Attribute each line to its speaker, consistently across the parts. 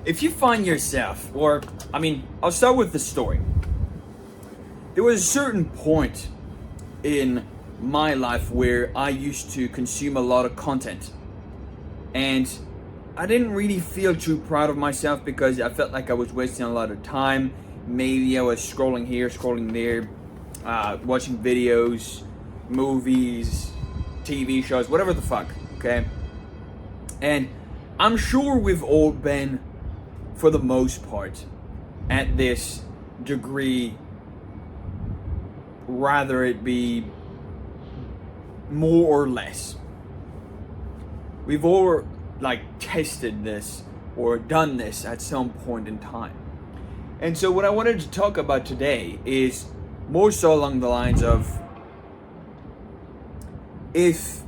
Speaker 1: if you find yourself, I'll start with the story. There was a certain point in my life where I used to consume a lot of content, and I didn't really feel too proud of myself because I felt like I was wasting a lot of time. Maybe I was scrolling here, scrolling there, watching videos, movies, TV shows, whatever the fuck, okay? And I'm sure we've all been, for the most part, at this degree, rather it be more or less. We've all tested this or done this at some point in time. And so what I wanted to talk about today is more so along the lines of if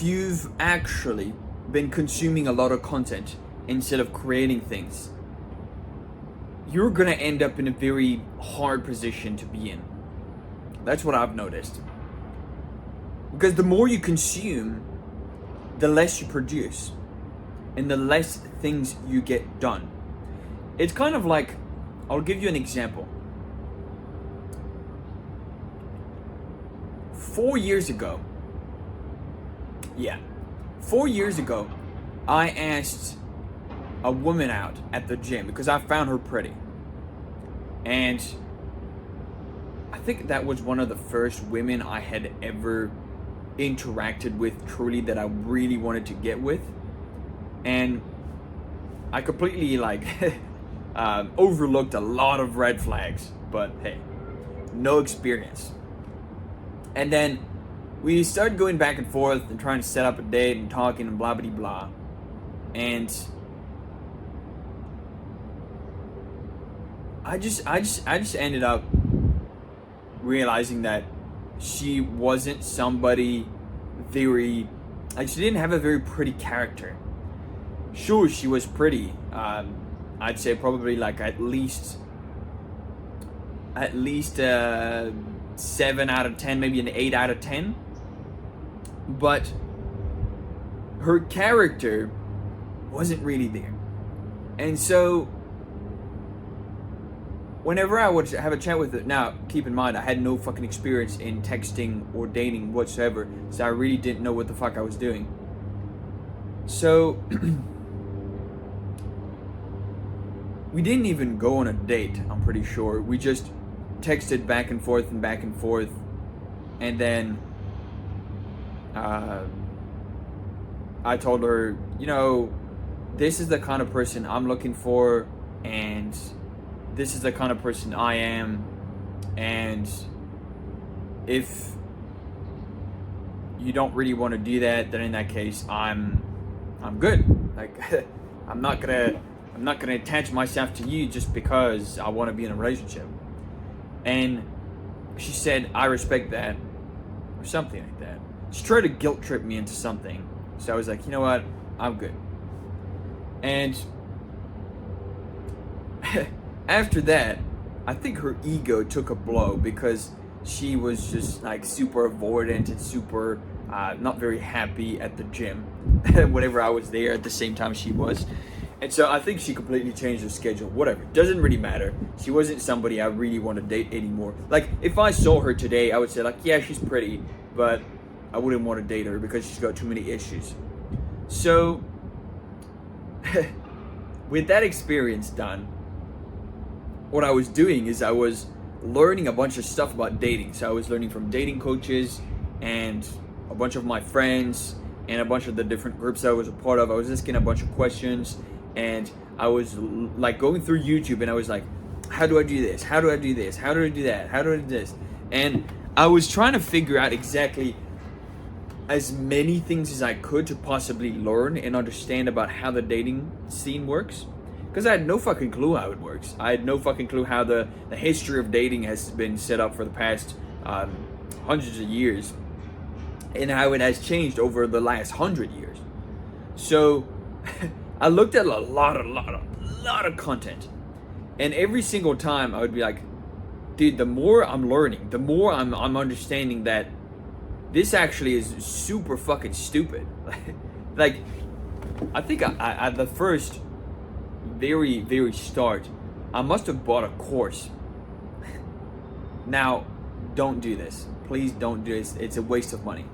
Speaker 1: you've actually been consuming a lot of content instead of creating things, you're gonna end up in a very hard position to be in. That's what I've noticed. Because the more you consume, the less you produce, and the less things you get done. It's kind of like, I'll give you an example. 4 years ago, I asked a woman out at the gym because I found her pretty. And I think that was one of the first women I had ever interacted with truly that I really wanted to get with. And I completely overlooked a lot of red flags, but hey, no experience. And then we started going back and forth and trying to set up a date and talking and blah blah blah. And I just ended up realizing that she wasn't somebody she didn't have a very pretty character. Sure, she was pretty. I'd say probably at least 7 out of 10, maybe an 8 out of 10. But her character wasn't really there. And so whenever I would have a chat with her, now keep in mind I had no fucking experience in texting or dating whatsoever, so I really didn't know what the fuck I was doing. So we didn't even go on a date, I'm pretty sure. We just texted back and forth, and then I told her, this is the kind of person I'm looking for, and this is the kind of person I am, and if you don't really want to do that, then in that case I'm good. I'm not gonna attach myself to you just because I want to be in a relationship. And she said, I respect that, or something like that. She tried to guilt trip me into something. So I was like, you know what, I'm good. And after that, I think her ego took a blow because she was just super avoidant and super not very happy at the gym whenever I was there at the same time she was. And so I think she completely changed her schedule. Whatever, doesn't really matter. She wasn't somebody I really want to date anymore. If I saw her today, I would say yeah, she's pretty, but I wouldn't want to date her because she's got too many issues. So with that experience done, what I was doing is I was learning a bunch of stuff about dating. So I was learning from dating coaches and a bunch of my friends and a bunch of the different groups I was a part of. I was asking a bunch of questions, and I was going through YouTube, and I was like, how do I do this? How do I do this? How do I do that? How do I do this? And I was trying to figure out exactly as many things as I could to possibly learn and understand about how the dating scene works. Because I had no fucking clue how it works. I had no fucking clue how the history of dating has been set up for the past hundreds of years, and how it has changed over the last 100 years. So I looked at a lot of content, and every single time I would be like, dude, the more I'm learning, the more I'm understanding that this actually is super fucking stupid. I think at the first, very, very start, I must have bought a course. Now, don't do this. Please don't do this. It's a waste of money.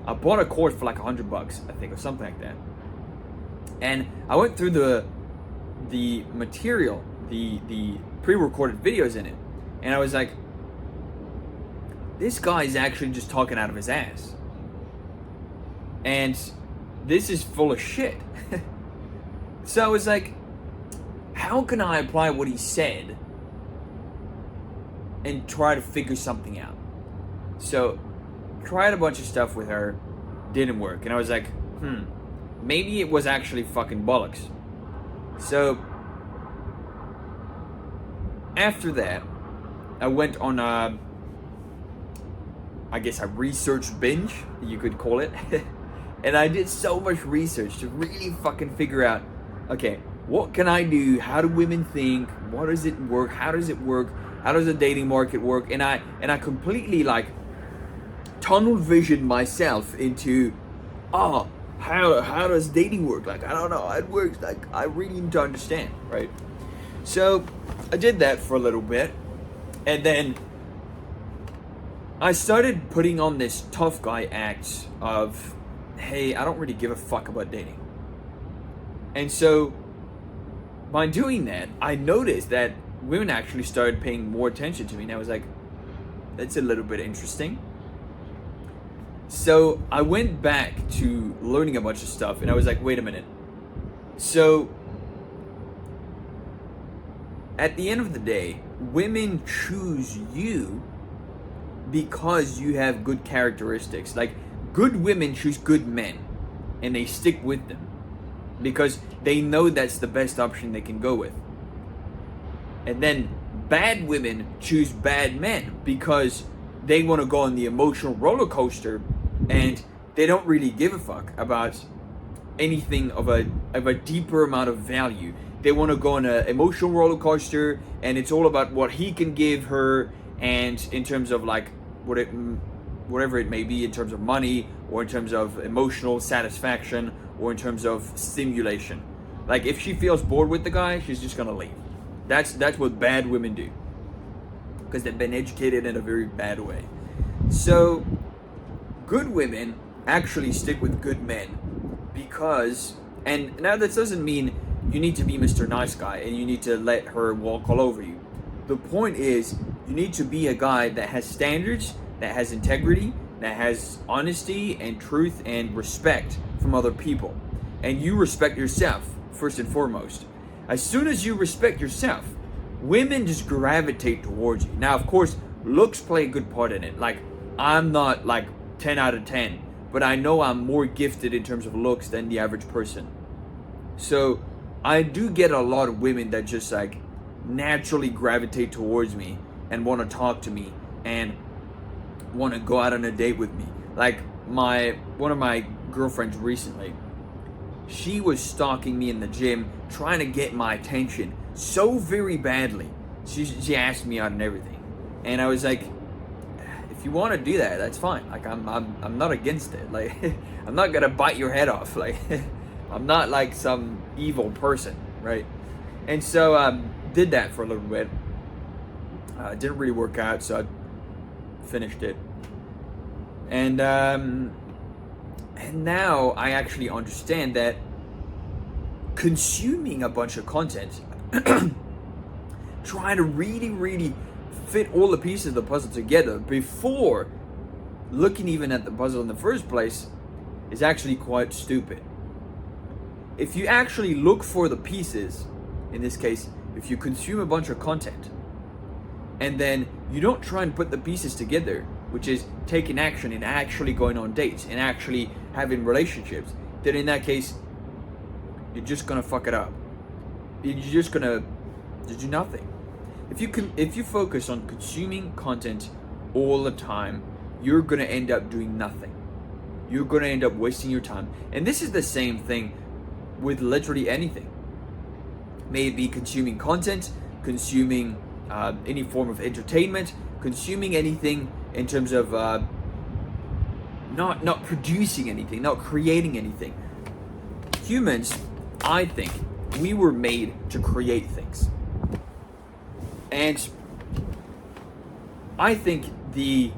Speaker 1: I bought a course for like $100, I think, or something like that. And I went through the material, the pre-recorded videos in it, and I was like, this guy is actually just talking out of his ass. And this is full of shit. So I was like, how can I apply what he said and try to figure something out? So tried a bunch of stuff with her, didn't work. And I was like, maybe it was actually fucking bollocks. So after that, I went on a research binge, you could call it. And I did so much research to really fucking figure out, okay, what can I do? How do women think? What does it work? How does it work? How does the dating market work? And I completely like tunnel visioned myself into, how does dating work? Like, I don't know how it works. Like, I really need to understand, right? So I did that for a little bit, and then I started putting on this tough guy act of, hey, I don't really give a fuck about dating. And so by doing that, I noticed that women actually started paying more attention to me. And I was like, that's a little bit interesting. So I went back to learning a bunch of stuff, and I was like, wait a minute. So at the end of the day, women choose you because you have good characteristics. Like, good women choose good men, and they stick with them because they know that's the best option they can go with. And then bad women choose bad men because they want to go on the emotional roller coaster, and they don't really give a fuck about anything of a deeper amount of value. They want to go on an emotional roller coaster, and it's all about what he can give her, and in terms of like whatever it may be, in terms of money, or in terms of emotional satisfaction, or in terms of stimulation. Like, if she feels bored with the guy, she's just gonna leave. That's what bad women do, because they've been educated in a very bad way. So good women actually stick with good men because, and now that doesn't mean you need to be Mr. Nice Guy and you need to let her walk all over you. The point is, you need to be a guy that has standards, that has integrity, that has honesty and truth and respect from other people. And you respect yourself first and foremost. As soon as you respect yourself, women just gravitate towards you. Now, of course, looks play a good part in it. Like, I'm not like 10 out of 10, but I know I'm more gifted in terms of looks than the average person. So I do get a lot of women that just like naturally gravitate towards me and want to talk to me and want to go out on a date with me. Like, one of my girlfriends recently, she was stalking me in the gym, trying to get my attention so very badly. She asked me out and everything, and I was like, if you want to do that, that's fine. Like, I'm not against it. Like, I'm not gonna bite your head off. Like, I'm not like some evil person, right? And so did that for a little bit. Didn't really work out, so I finished it. And now I actually understand that consuming a bunch of content, trying to really fit all the pieces of the puzzle together before looking even at the puzzle in the first place, is actually quite stupid. If you actually look for the pieces, in this case, if you consume a bunch of content, and then you don't try and put the pieces together, which is taking action and actually going on dates and actually having relationships, then in that case, you're just gonna fuck it up. You're just gonna do nothing. If you focus on consuming content all the time, you're gonna end up doing nothing. You're gonna end up wasting your time. And this is the same thing with literally anything. May it be consuming content, consuming any form of entertainment, consuming anything in terms of not producing anything, not creating anything. humans, I think, we were made to create things. And I think the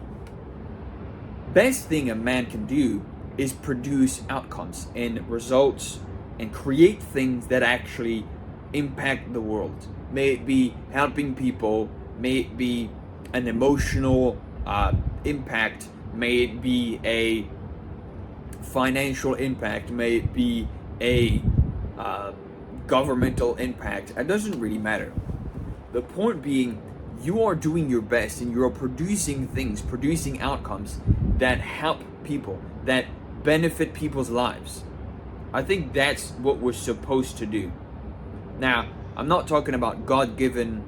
Speaker 1: best thing a man can do is produce outcomes and results and create things that actually impact the world. May it be helping people, may it be an emotional impact, may it be a financial impact, may it be a governmental impact. It doesn't really matter. The point being, you are doing your best and you are producing things, producing outcomes that help people, that benefit people's lives. I think that's what we're supposed to do. Now, I'm not talking about God-given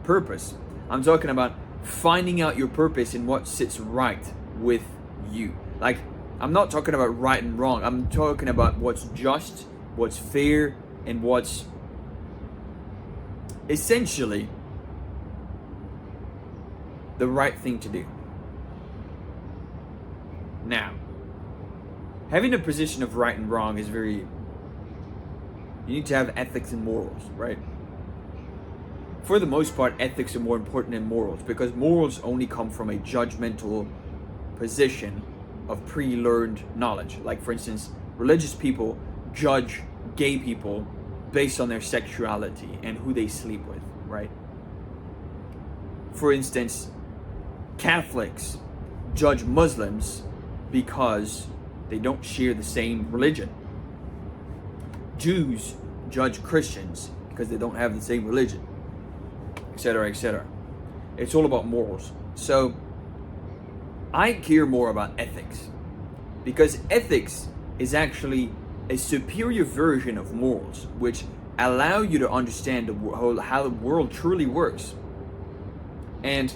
Speaker 1: purpose. I'm talking about finding out your purpose and what sits right with you. Like, I'm not talking about right and wrong. I'm talking about what's just, what's fair, and what's essentially the right thing to do. Now, having a position of right and wrong is very... You need to have ethics and morals, right? For the most part, ethics are more important than morals, because morals only come from a judgmental position of pre-learned knowledge. Like, for instance, religious people judge gay people based on their sexuality and who they sleep with, right? For instance, Catholics judge Muslims because they don't share the same religion. Jews judge Christians because they don't have the same religion, etc., etc. It's all about morals. So I care more about ethics, because ethics is actually a superior version of morals, which allow you to understand how the world truly works. And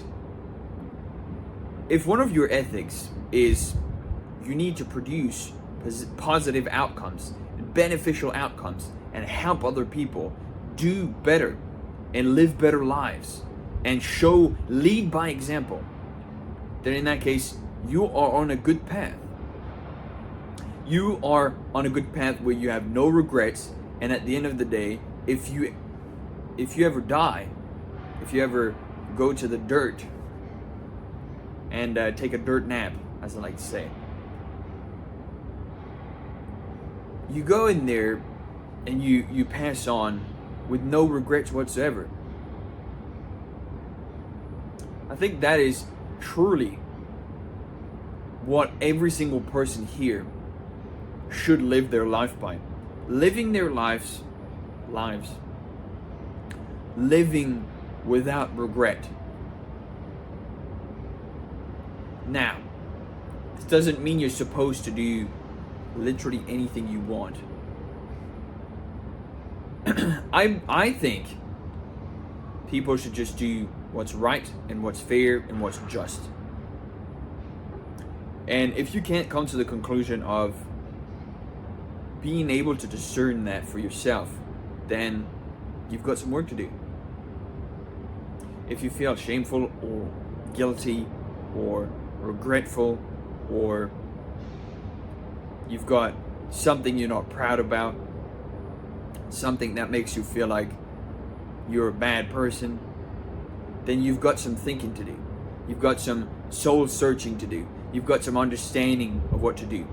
Speaker 1: if one of your ethics is you need to produce positive outcomes, beneficial outcomes, and help other people do better and live better lives and lead by example, then in that case, you are on a good path. You are on a good path where you have no regrets, and at the end of the day, if you ever die, if you ever go to the dirt and take a dirt nap, as I like to say, you go in there and you pass on with no regrets whatsoever. I think that is truly what every single person here should live their life by. Living their lives living without regret. Now, this doesn't mean you're supposed to do literally anything you want. I think people should just do what's right and what's fair and what's just. And if you can't come to the conclusion of being able to discern that for yourself, then you've got some work to do. If you feel shameful or guilty or regretful, or you've got something you're not proud about, something that makes you feel like you're a bad person, then you've got some thinking to do. You've got some soul searching to do. You've got some understanding of what to do.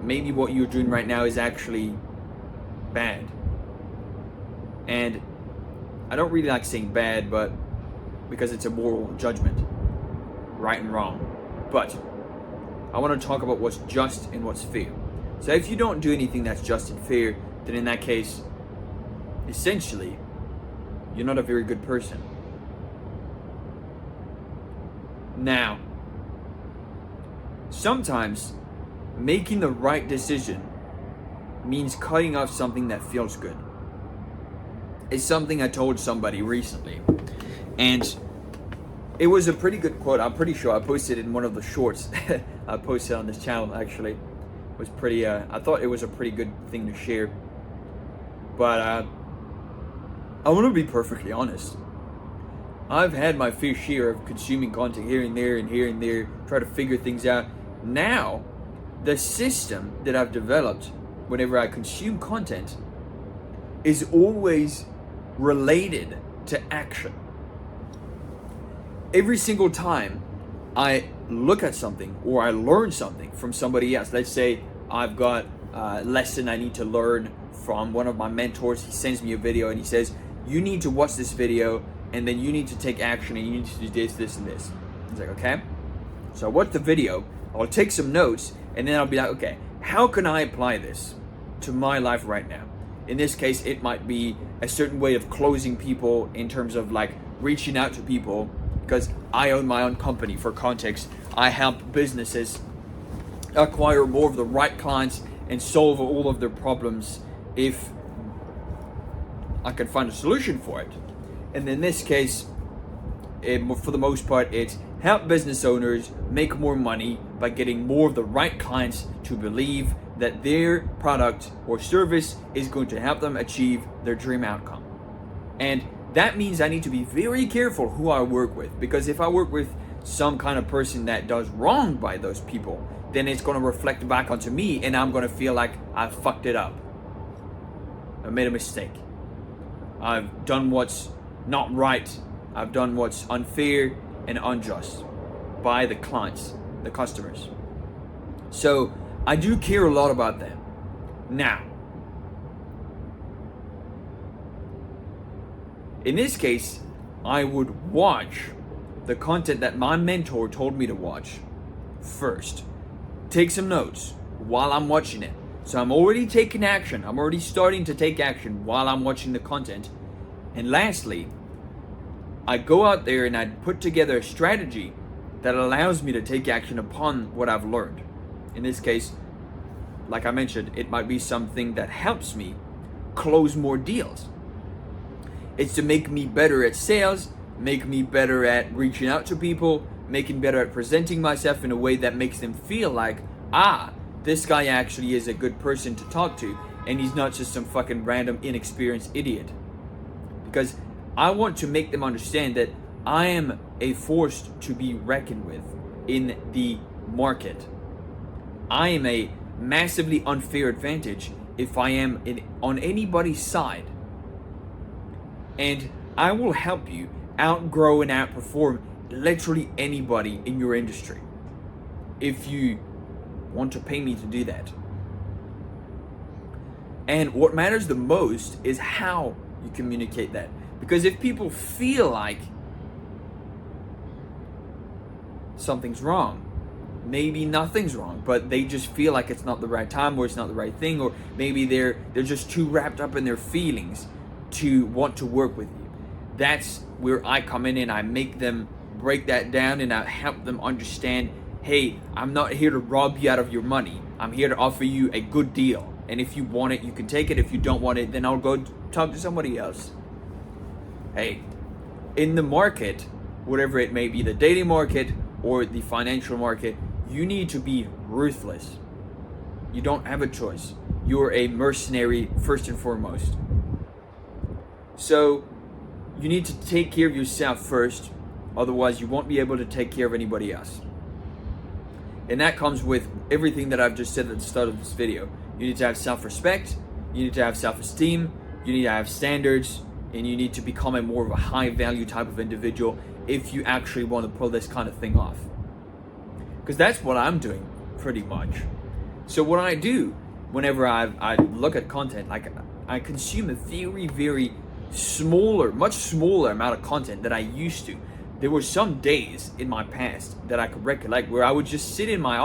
Speaker 1: Maybe what you're doing right now is actually bad. And I don't really like saying bad, but because it's a moral judgment, right and wrong. But I want to talk about what's just and what's fair. So if you don't do anything that's just and fair, then in that case, essentially, you're not a very good person. Now, sometimes making the right decision means cutting off something that feels good. It's something I told somebody recently, and it was a pretty good quote. I'm pretty sure I posted it in one of the shorts I posted on this channel. Actually, it was pretty. I thought it was a pretty good thing to share. But I want to be perfectly honest. I've had my fair share of consuming content here and there and here and there, try to figure things out. Now, the system that I've developed whenever I consume content is always related to action. Every single time I look at something or I learn something from somebody else, let's say I've got a lesson I need to learn from one of my mentors. He sends me a video and he says, you need to watch this video and then you need to take action and you need to do this, this, and this. It's like, okay. So I watch the video, I'll take some notes, and then I'll be like, okay, how can I apply this to my life right now? In this case, it might be a certain way of closing people in terms of like reaching out to people, because I own my own company. For context, I help businesses acquire more of the right clients and solve all of their problems if I can find a solution for it. And in this case, for the most part, it's help business owners make more money by getting more of the right clients to believe that their product or service is going to help them achieve their dream outcome. And that means I need to be very careful who I work with, because if I work with some kind of person that does wrong by those people, then it's going to reflect back onto me and I'm going to feel like I fucked it up. I made a mistake. I've done what's not right. I've done what's unfair and unjust by the clients, the customers. So I do care a lot about them. Now, in this case, I would watch the content that my mentor told me to watch first. Take some notes while I'm watching it. So I'm already taking action. I'm already starting to take action while I'm watching the content. And lastly, I go out there and I put together a strategy that allows me to take action upon what I've learned. In this case, like I mentioned, it might be something that helps me close more deals. It's to make me better at sales, make me better at reaching out to people, making better at presenting myself in a way that makes them feel like, this guy actually is a good person to talk to, and he's not just some fucking random inexperienced idiot. Because I want to make them understand that I am a force to be reckoned with in the market. I am a massively unfair advantage if I am on anybody's side. And I will help you outgrow and outperform literally anybody in your industry if you want to pay me to do that. And what matters the most is how you communicate that. Because if people feel like something's wrong, maybe nothing's wrong, but they just feel like it's not the right time or it's not the right thing, or maybe they're just too wrapped up in their feelings to want to work with you. That's where I come in and I make them break that down and I help them understand, hey, I'm not here to rob you out of your money. I'm here to offer you a good deal. And if you want it, you can take it. If you don't want it, then I'll go talk to somebody else. Hey, in the market, whatever it may be, the dating market or the financial market, you need to be ruthless. You don't have a choice. You're a mercenary first and foremost. So you need to take care of yourself first, otherwise you won't be able to take care of anybody else. And that comes with everything that I've just said at the start of this video. You need to have self-respect, you need to have self-esteem, you need to have standards, and you need to become a more of a high-value type of individual if you actually want to pull this kind of thing off. Because that's what I'm doing, pretty much. So what I do whenever I look at content, like I consume a very, very much smaller amount of content than I used to. There were some days in my past that I could recollect where I would just sit in my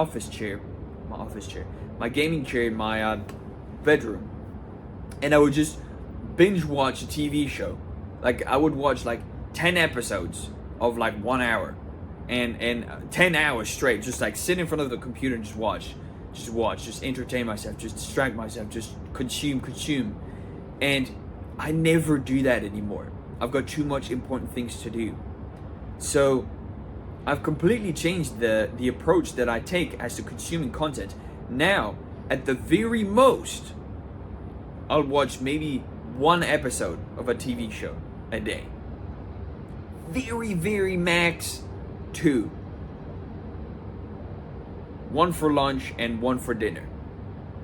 Speaker 1: gaming chair in my bedroom, and I would just binge watch a TV show. Like I would watch like 10 episodes of like 1 hour, and 10 hours straight, just like sit in front of the computer and just entertain myself, just distract myself, just consume. And I never do that anymore. I've got too much important things to do. So I've completely changed the approach that I take as to consuming content. Now, at the very most, I'll watch maybe 1 episode of a TV show a day. Very, very max 2. one for lunch and one for dinner.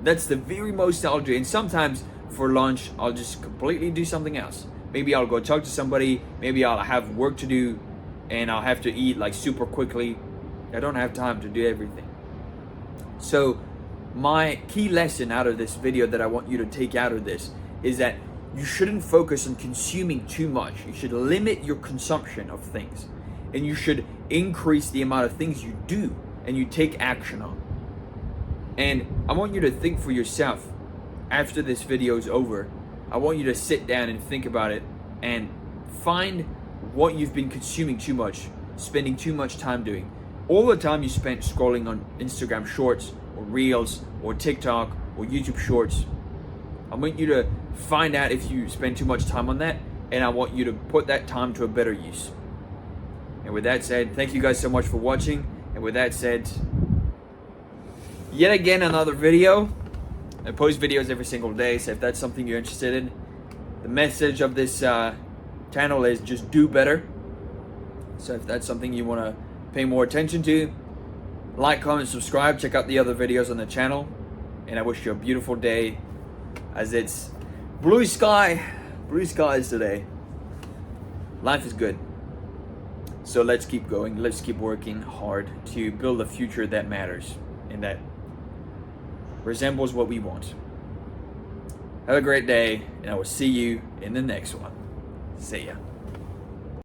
Speaker 1: That's the very most I'll do. And sometimes for lunch, I'll just completely do something else. Maybe I'll go talk to somebody, maybe I'll have work to do, and I'll have to eat like super quickly. I don't have time to do everything. So my key lesson out of this video that I want you to take out of this is that you shouldn't focus on consuming too much. You should limit your consumption of things, and you should increase the amount of things you do and you take action on. And I want you to think for yourself after this video is over. I want you to sit down and think about it and find what you've been consuming too much, spending too much time doing. All the time you spent scrolling on Instagram Shorts or Reels or TikTok or YouTube Shorts, I want you to find out if you spend too much time on that, and I want you to put that time to a better use. And with that said, thank you guys so much for watching. And with that said, yet again another video. I post videos every single day, so if that's something you're interested in, the message of this channel is just do better. So if that's something you want to pay more attention to, like, comment, subscribe, check out the other videos on the channel, and I wish you a beautiful day, as it's blue skies today. Life is good. So let's keep going, let's keep working hard to build a future that matters and that resembles what we want. Have a great day, and I will see you in the next one. See ya.